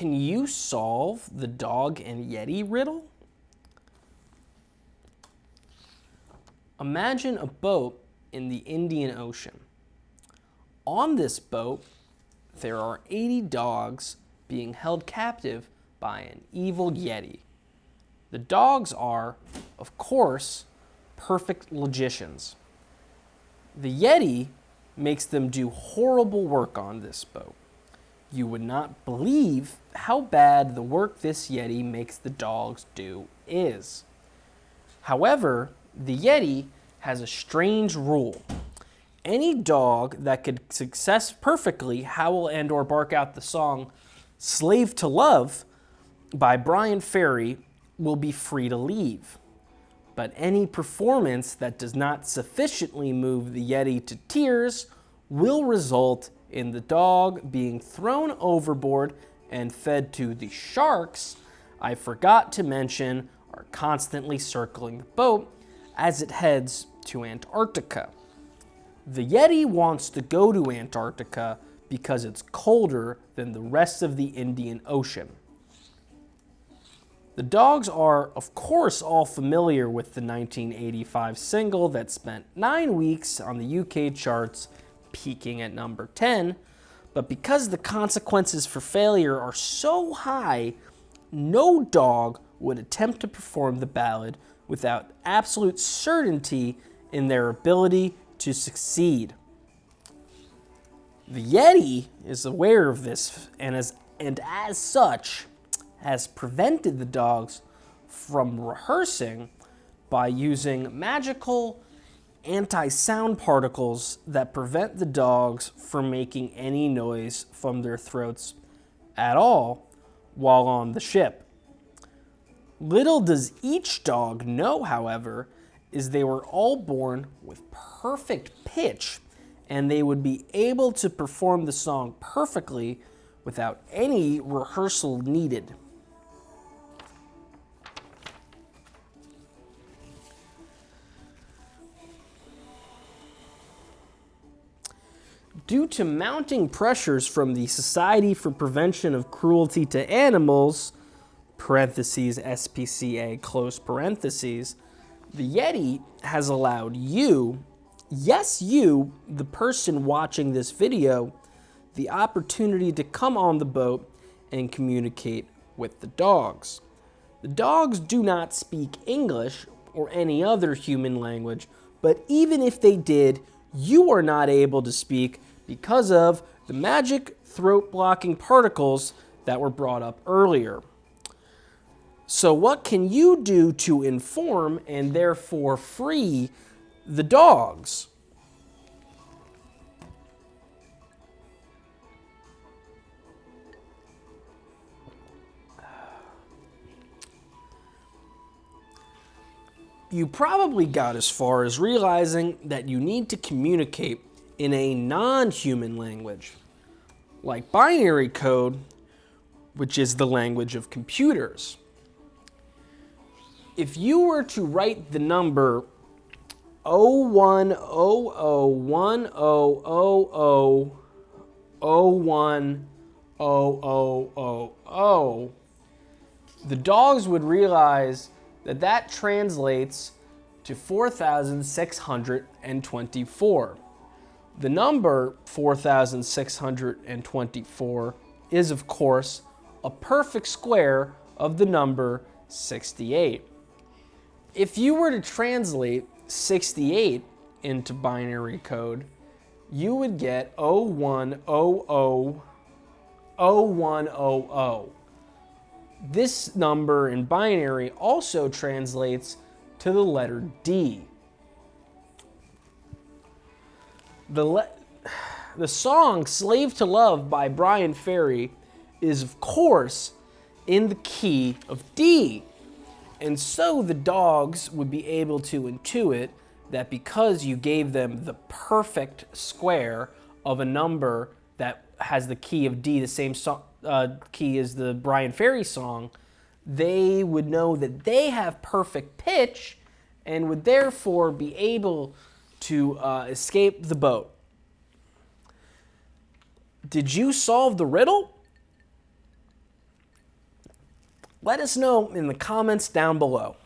Can you solve the dog and Yeti riddle? Imagine a boat in the Indian Ocean. On this boat, there are 80 dogs being held captive by an evil Yeti. The dogs are, of course, perfect logicians. The Yeti makes them do horrible work on this boat. You would not believe how bad the work this Yeti makes the dogs do is. However, the Yeti has a strange rule. Any dog that could perfectly howl and or bark out the song Slave to Love by Bryan Ferry will be free to leave. But any performance that does not sufficiently move the Yeti to tears will result in the dog being thrown overboard and fed to the sharks I forgot to mention are constantly circling the boat as it heads to Antarctica. The Yeti wants to go to Antarctica because it's colder than the rest of the Indian Ocean. The dogs are, of course, all familiar with the 1985 single that spent 9 weeks on the UK charts, peaking at number 10, but because the consequences for failure are so high, no dog would attempt to perform the ballad without absolute certainty in their ability to succeed. The Yeti is aware of this and as such has prevented the dogs from rehearsing by using magical anti-sound particles that prevent the dogs from making any noise from their throats at all while on the ship. Little does each dog know, however, is they were all born with perfect pitch and they would be able to perform the song perfectly without any rehearsal needed. Due to mounting pressures from the Society for Prevention of Cruelty to Animals, parentheses SPCA, close parentheses, the Yeti has allowed you, yes you, the person watching this video, the opportunity to come on the boat and communicate with the dogs. The dogs do not speak English or any other human language, but even if they did, you are not able to speak because of the magic throat-blocking particles that were brought up earlier. So what can you do to inform and therefore free the dogs? You probably got as far as realizing that you need to communicate in a non-human language, like binary code, which is the language of computers. If you were to write the number 01001000010000, the dogs would realize that that translates to 4,624. The number 4,624 is, of course, a perfect square of the number 68. If you were to translate 68 into binary code, you would get 01000100. This number in binary also translates to the letter D. The song Slave to Love by Bryan Ferry is, of course, in the key of D. And so the dogs would be able to intuit that because you gave them the perfect square of a number that has the key of D, the same key as the Bryan Ferry song, they would know that they have perfect pitch and would therefore be able to escape the boat. Did you solve the riddle? Let us know in the comments down below.